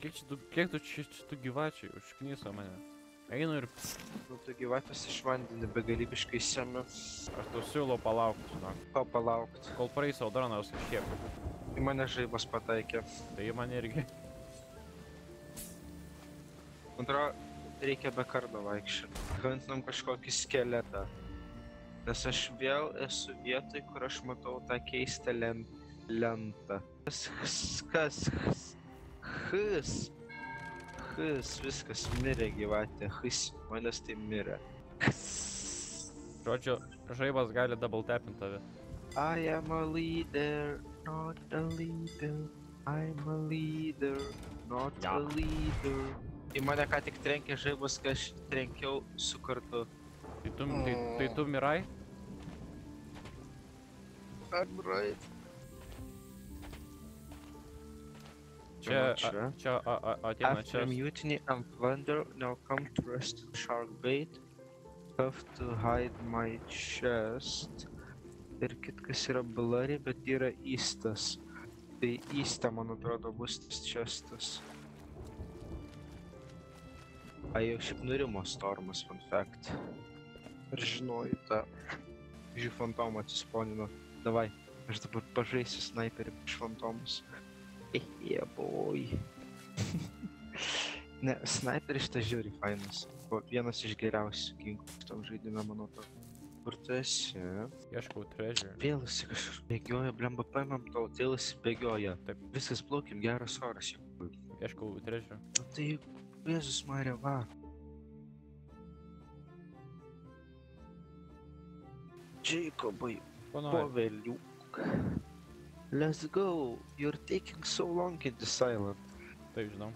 Kiek tu čia tų gyvačių užknyso mane? Einu ir Nu, tu gyvatės iš vandenį begalybiškai semi. aš tau siūlau palaukti, žinok. Ko palaukt? Kol praeis audronas kažkiek. Į mane žaibas pataikė. Tai į mane irgi. Man atrodo, reikia be kardo vaikščioti. Gantinam kažkokį skeletą. Nes aš vėl esu vietoj, kur aš matau tą keistą lentą. Kas? Viskas mirė gyvatė. Manęs tai mirė. Žodžiu, žaibas gali double tapint tave. I am a leader, not a leader. I'm a leader, not a leader. Į mane ką tik trenkė žaibas, kai aš trenkiau su kartu. Tai tu mirai? I'm right. Čia ateina After čia. mutiny and plunder, now come to rest shark bait. Have to hide my chest. Ir kitkas yra blurry, bet yra eastas. Tai east'e, man atrodo, bus tas chestas. Jau šiaip nurimo stormas, fun fact. Ar žinojai tą? Žiūrėjau, fantomą atsisponino. Davai, aš dabar pažaisiu sniperį prieš fantomus. Yeah, boy. Ne, sniperis šitas žiūri fainas. Vienas iš geriausių ginklų šitam žaidime, manau to. Kur tu esi? Ieškau treasure. Vėl jis kažkur bėgioja, blemba paimam tau, vėl jis bėgioja. Taip. Viskas plaukim, geras oras jau. Ieškau treasure. O tai, Jėzus Marija, va. Jacobai, poveliuk. Let's go. You're taking so long in this island. Taip, žinau.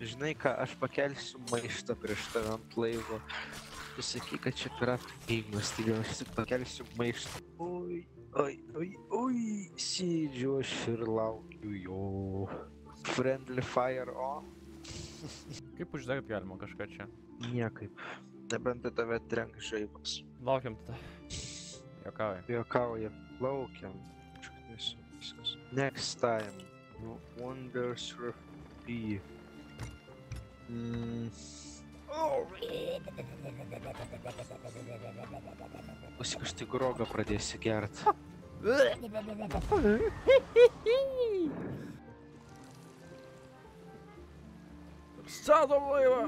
Žinai ką, aš pakelsiu maištą prieš tave ant laivo. Tu sakai, kad čia piratų gėjimas, tai gal aš tik pakelsiu maištą. Oi, sėdžiu aš ir laukiu jo. Friendly fire on. Kaip uždegt galima kažką čia? Niekaip. Nebent tave trenk žaibas. Laukiam tada. Jokauja. Jokauja, laukiam. Viskas. Next time. Wonders be. Pusik aš tai grogą pradėsiu gert. Statom laivą!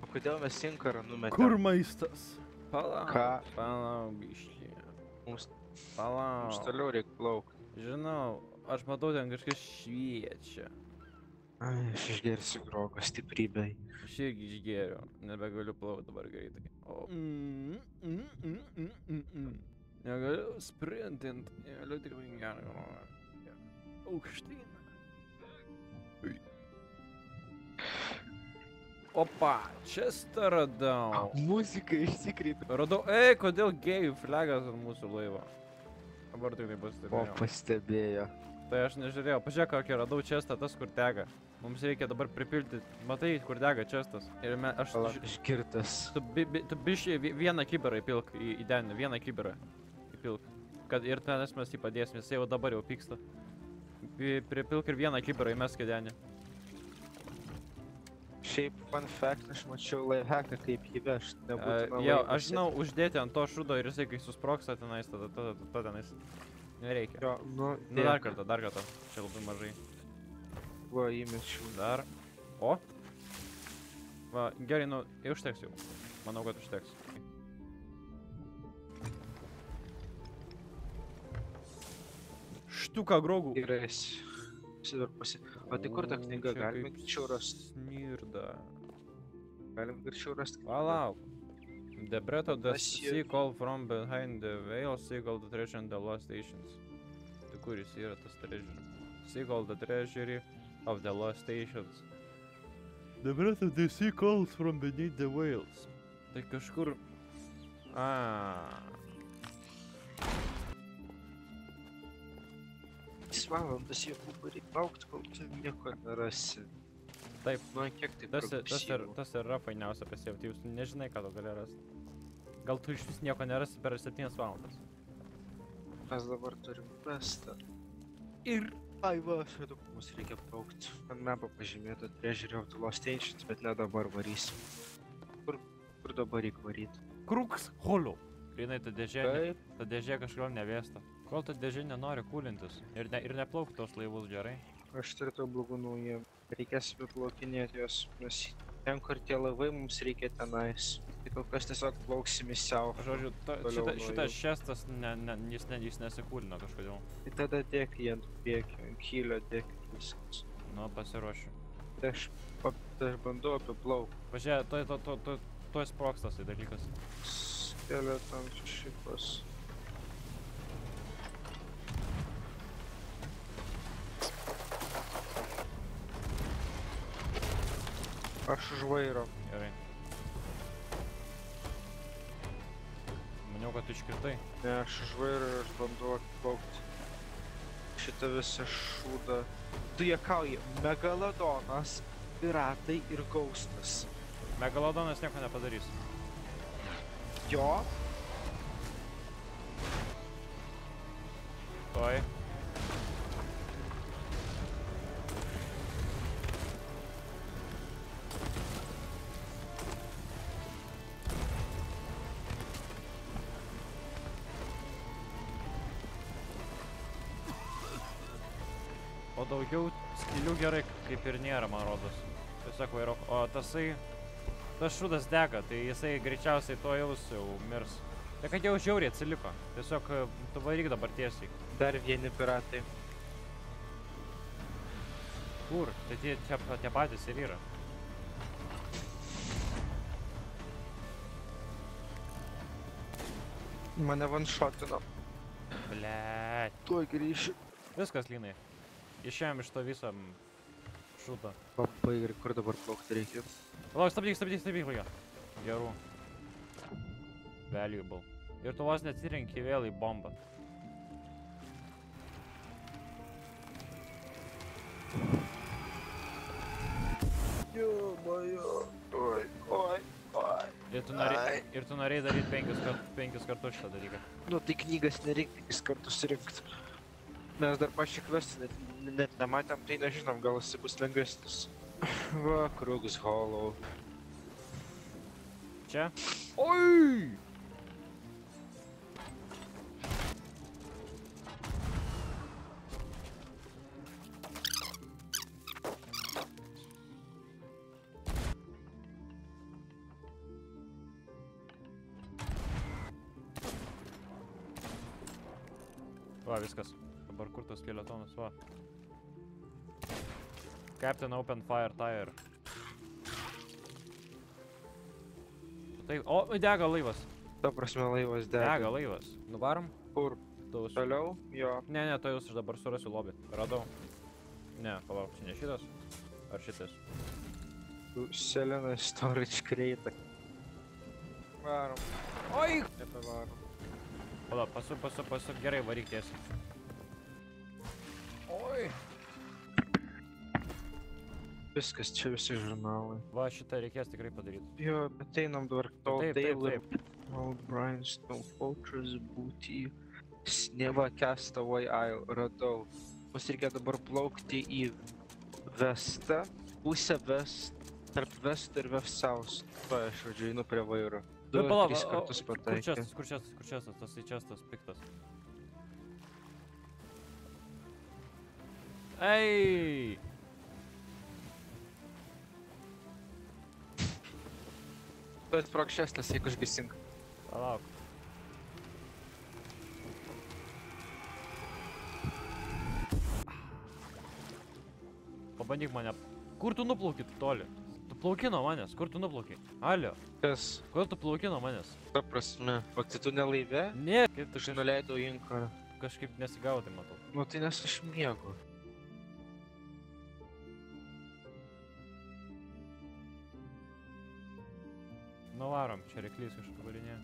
O kodėl mes inkarą numetėm? Kur maistas? Palauk. Ką? Palauk, biškį. Mums Palauk. toliau reik plaukt. Žinau, aš matau ten kažkas šviečia. Ai, aš išgersiu grogą stiprybei. Aš irgi išgėriau, nebegaliu plaukti dabar greitai. O. Negaliu sprintint, negaliu tikrai gerą. Aukštyn. Opa, čestą radau. Muzika išsikreipė. Radau, kodėl gėjų flagas ant mūsų laivo? Dabar tik tai O, pastebėjau. pastebėjo. Tai aš nežiūrėjau, pažiūrėk kokį radau čestą, tas kur dega. Mums reikia dabar pripilti, matai kur dega čestas. Ir aš... Palauk, išgirtas. Tu bišį vieną kibirą įpilk į denį, vieną kibirą įpilk. Kad ir ten mes jį padėsim, jis jau dabar jau pyksta. Pripilk ir vieną kibirą įmesk į denį. Šiaip, fun fact, aš mačiau lifehacką, kaip jį vežt. Jau, aš žinau, uždėti ant to šudo ir jisai, kai susprogsta tenais, tada tenais. Nereikia. Jo, Nu, dar kartą. Čia labai mažai. Va, įmečiau. Dar. O? Va, gerai, nu, užteks jau. Manau, kad užteks. Štuka grogų. Gerai, o tai kur ta knyga? Galime greičiau rasti. Smirda. Galim greičiau rasti. Palauk. The breath of the Aš sea call from behind the veil, seagull the treasure and the lost stations. Tai kur jis yra tas treasure? Seagull the treasury of the lost stations. The breath of the sea calls from beneath the whales. Tai kažkur... Valandas jau reikia laukti, kol tu nieko nerasi. Taip. Nu, kiek tai Tas yra fainiausia pasiekti, jūs nežinai, ką tu gali rasti. Gal tu iš vis nieko nerasi per 7 valandas. Mes dabar turim rastą. Ir... Ai va, aš radau, kur mums reikia plaukti. Ant mapą pažymėta Treasury of the Lost Ancients, bet ne dabar varysim. Kur dabar reikia varyti? Kruks holo. Grinai, ta dėžė, Taip, ta dėžė kažkodėl nevėsta. Kol ta dėžė nenori kūlintis ir neplauk tos laivus gerai. aš turiu tau blogų naujienų. Reikės plaukinėti jos, nes ten, kur tie laivai, mums reikia tenais. Tai kol kas tiesiog plauksim į siaurą. Žodžiu, Toliau nuo šitas jų. šestas, jis nesikūlino kažkodėl. Tai tada dėk jį ant priekio, ant kylio dėk ir viskas. Nu, pasiruošiu. Tai aš bandau apiplaukti. Pažiūrėk, tuoj sprogstas tai dalykas. Skeleton šipas. Aš už vairo. Gerai. Maniau, kad tu iškritai. Ne, aš už vairo ir aš bandau atplaukti. Šitą visą šūdą. Tu juokauji, Megalodonas, piratai ir gaustas. Megalodonas nieko nepadarys. Jo? Tuoj. O daugiau skylių gerai kaip ir nėra, man rodos. Tiesiog vairok. O tasai... Tas šūdas dega, tai jisai greičiausiai to jau mirs. Tai kad jau žiauriai atsiliko. Tiesiog tu varyk dabar tiesiai. Dar vieni piratai. Kur? Tai tie patys ir yra. Mane vanšotino. Blet. Tuoj grįšiu. Viskas, Linai. Išėjom iš to viso šūdo. Labai gerai, kur dabar plaukti reikia? Palauk, stabdyk, kokia. Gerų. Valuable. Ir tu vos neatsirenki vėl į bombą. Jo. Oi. Ir tu norėjai daryti 5 kartus šitą dalyką. Nu, tai knygas nereikia 5 kartus rinkti. Mes dar pačią kvestį net nematėm, tai nežinom, gal jis bus lengvesnis. Va, Krugs Hollow. Čia? Oi! Va, viskas. Dabar kur tas skeletonas, va. Captain Open Fire Tire. Tai, o, dega laivas. Ta prasme laivas dega. Dega laivas. Nuvarom? Kur? Taus. Toliau? Jo. Ne, to jūs aš dabar surasiu lobį. Radau. Ne, palauk, čia ne šitas. Ar šitas? Selena Storage Crate. Varom. Oi! Nebevarom. Palauk, pasuk, gerai varyk tiesiai. Oi! Viskas, čia visi žurnalai. Va, šitą reikės tikrai padaryti. Jo, bet einam dabar tol Taip. Old Bryanstone Fortress, Booty, Sneva, Castaway Isle, radau. Mums reikia dabar plaukti į Vestą, pusę tarp Vesto ir West South. Va, aš žodžiu, einu prie vairo. 2-3 kartus pataikė. Kur čestas, tas čestas piktas. Ei! Tu atprok šestas, jeigu užgesink. Palauk. Pabandyk mane. Kur tu nuplauki toli? Tu plauki nuo manęs, kur tu nuplauki? Alio, Kas? kur tu plauki nuo manęs? Ta prasme. O tai tu ne laive? Ne, kaip tu Aš nuleidau inkarą. kažkaip nesigaudai, matau. Nu tai nes aš miegu. Nuvarom, čia reiklys kažkur varinėje.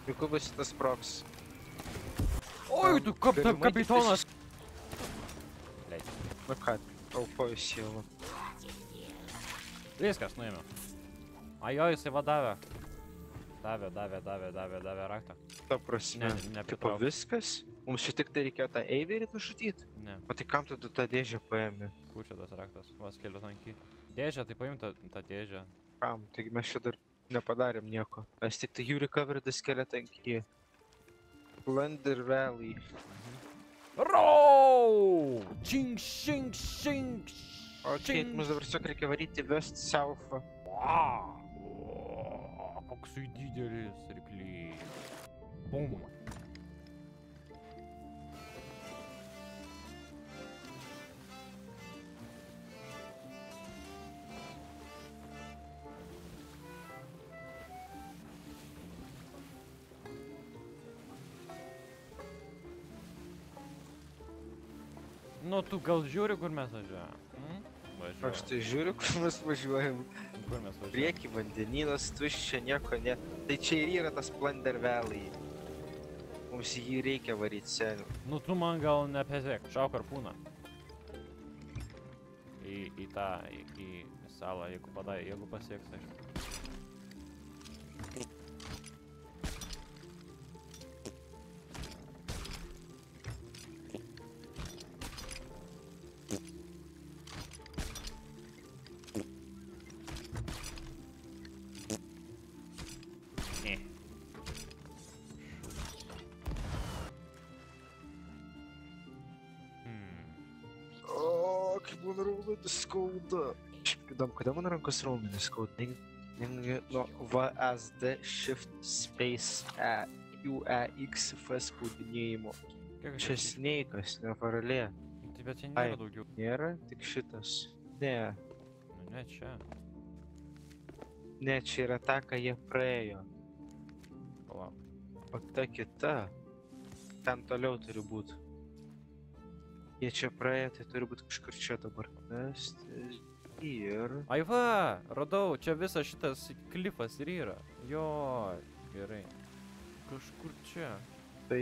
Juk bus šitas proks. Oi, tu galimai kapitonas! Leid. Na ką, aukoju sielą. Viskas, nuėmiau. Ajo, jisai vadavė. Davė raktą. Ta prasme, Ne, tipo nepritrauk. viskas? Mums čia tik tai reikėjo tą Eiverį nužudyti? Ne, O tai kam tu tą dėžę paėmė? kur čia tas raktas? Vas kelias anky. Dėžę, tai paim tą dėžę. Kam? Taigi mes čia dar nepadarėm nieko. Mes tik tai you recovered the skeleton key. Plunder Valley. Rau! Čink, šink, šink, Ok, mums dabar tiesiog reikia varyti West South. Koks jų didelis ryklys. Bum. Nu, tu gal žiūri, kur mes važiuojam? Aš tai žiūriu, kur mes važiuojam. Kur mes važiuojam? Prieki vandenynas, tuščia, nieko ne. Tai čia ir yra tas Plunder Valley. Mums jį reikia varyti seniau. Nu, tu man gal nepezėk, šauk harpūną. Į tą, į salą, jeigu pasieks, aišku. Ne. O, kaip mano raumenis skauda. Šiaip įdomu, kodėl mano rankos raumenis skauda? Nuo VSD Shift Space QEX spaudinėjimo. Čia sneikas, ne varalė. Tai bet čia Ai. nėra daugiau. Nėra, tik šitas. Ne, Nu, ne čia. ne, čia yra ta, ką jie praėjo. Palauk. O ta kita, ten toliau turi būti. Jie čia praėjo, tai turi būti kažkur čia dabar. Ir... Ai va, radau, čia visas šitas klifas ir yra. Jo, gerai. Kažkur čia. Tai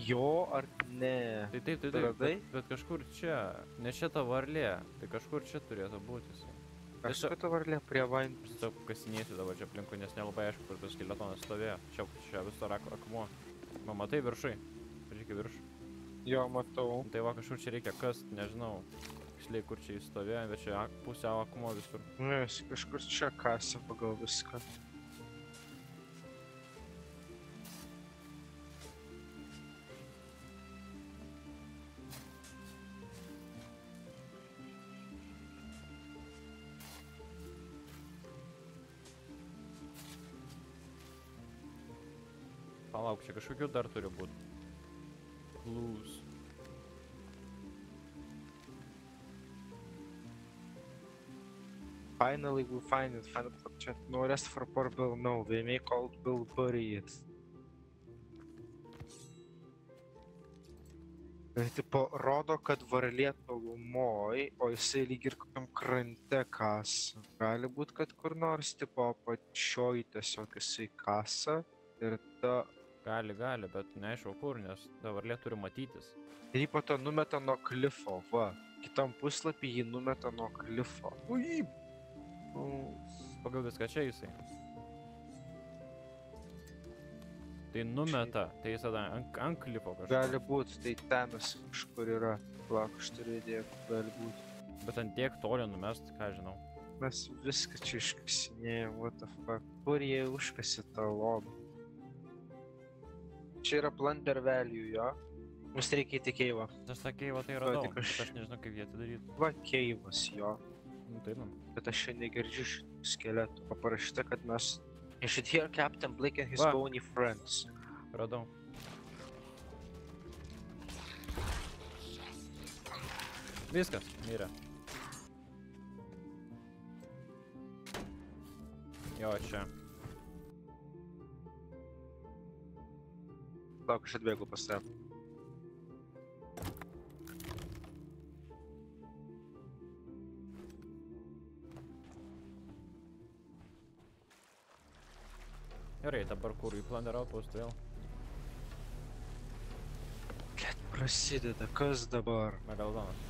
jo ar ne? Tai taip, Radai? bet kažkur čia. Ne čia ta varlė, tai kažkur čia turėtų būti jisai. Aš su to varlė prie vain. Tiesiog kasinėsiu dabar čia aplinkui, nes nelabai aišku, kur tas skeletonas stovėjo. Čia vis to akmuo. Matai viršui? Pažiūrėk viršų. Jo, matau. Tai va kažkur čia reikia kast, nežinau. Tiksliai kur čia jis stovėjo, bet čia pusiau akmuo visur. Nu, jis kažkur čia kasa pagal viską. Palauk, čia kažkokių dar turi būti. Clues. Finally we find it. Find it for chat. No rest for poor Bill. No, they make old Bill bury it. Ir tipo rodo, kad varlė tolumoj, o jisai lyg ir kokiam krante kasa. Gali būt, kad kur nors tipo apačioj tiesiog jisai kasa ir ta... Gali, bet neaišku kur, nes ta varlė turi matytis. Ir jį po to numeta nuo klifo, va. Kitam puslapį jį numeta nuo klifo. Ui! Pagal viską čia jisai. Tai numeta, tai jis tada ant klifo kažkur. Gali būt, tai tenas kažkur yra. Plak, aš turiu idėją, gali būt. Bet ant tiek toli numest, ką žinau. Mes viską čia iškasinėjom, what the fuck. Kur jie užkasi tą lobį? Čia yra Plunder Valley, jo? Mums reikia į keivą. Aš tą keivą tai Va, radau, tik bet aš nežinau kaip jie atidarytų. Va, keivas, jo. Nu tai nu. Bet aš čia negirdžiu šitų skeletų. Paparašyta, kad mes... You should hear Captain Blake and his Va. bony friends. Radau. Viskas, mirė. Jo, čia. Lauk, aš atbėgu pas tave. Gerai, dabar kur į Plunder Outpost vėl. Prasideda, kas dabar? Megalodonas.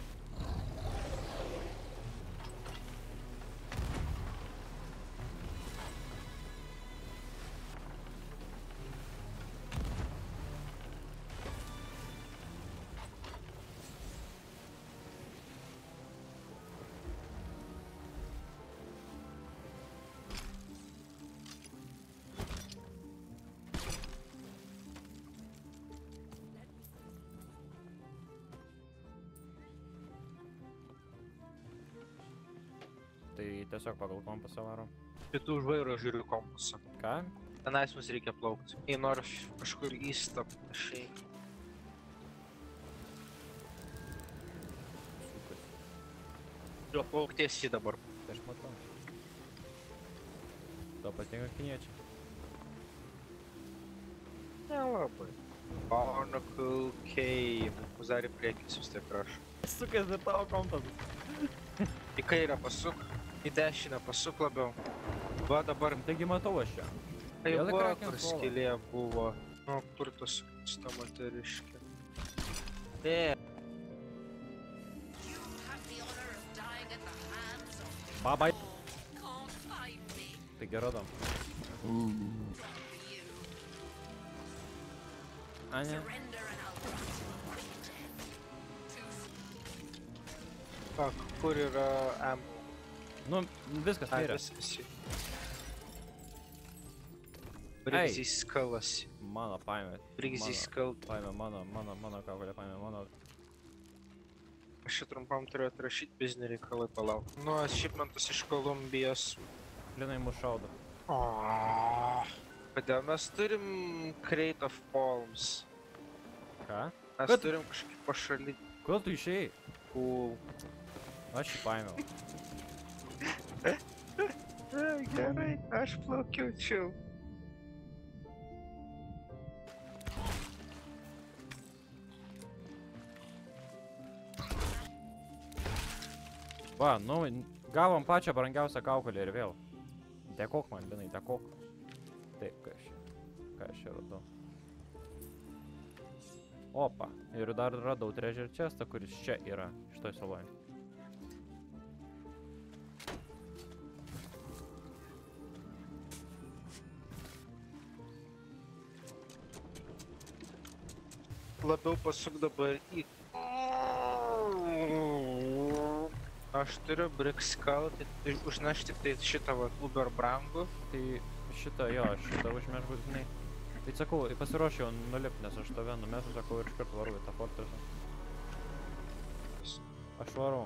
tiesiog pagal kompasą varom. Kitų už vairo žiūriu kompasą. Ką? Tenais mums reikia plaukti. Jei noriu kažkur įstap, šiai. Sukas. Jo plaukties jį dabar. Tai aš matau. Tau patinka kiniečiai. Nelabai. Barnacle Cave. Mus dar į priekį vis tiek rašo. Sukas ir tavo kompasas. Į kairę pasuk, į dešinę pasuk labiau. Va dabar. Taigi matau aš čia. Tai Vėl va, Kraken kur Fallen. skylė buvo. Nu, kur tas ta moteriškė. You have the honor of dying at the hands of Babai. can't find me. Tai gerodam. For you. A ne. Surrender and I'll grant you quick death. Tak, kur yra M? Nu, viskas Ai, mirė. viskas. Brigzy skalas. Mano paėmė. Brigzy skal. Paėmė mano kaukolę, paėmė mano. Aš čia trumpam turiu atrašyti biznį reikalai, palauk. Nu, shipmentas iš Kolumbijos. Linai mus šaudo. Kodėl mes turim Crate of Palms? Ką? Mes Kad- turim kažkaip pašaly. Kodėl tu išėjai? Cool. Aš jį paėmiau. Gerai, aš plaukiau čia. Va, nu, gavom pačią brangiausią kaukolę ir vėl. Dėkok man, Linai, dėkok. Taip, ką aš čia radau. Opa, ir dar radau treasure chestą, kuris čia yra, šitoj saloj. Labiau pasuk dabar į... Aš turiu brick skull, tai užneš tik tai šitą va uber brangų. Tai šitą, jo, šitą užmeš būtinai. Tai sakau, pasiruošiu jau nulipti, nes aš tave numesu, sakau, ir iškart varau į tą fortresą. Aš varau.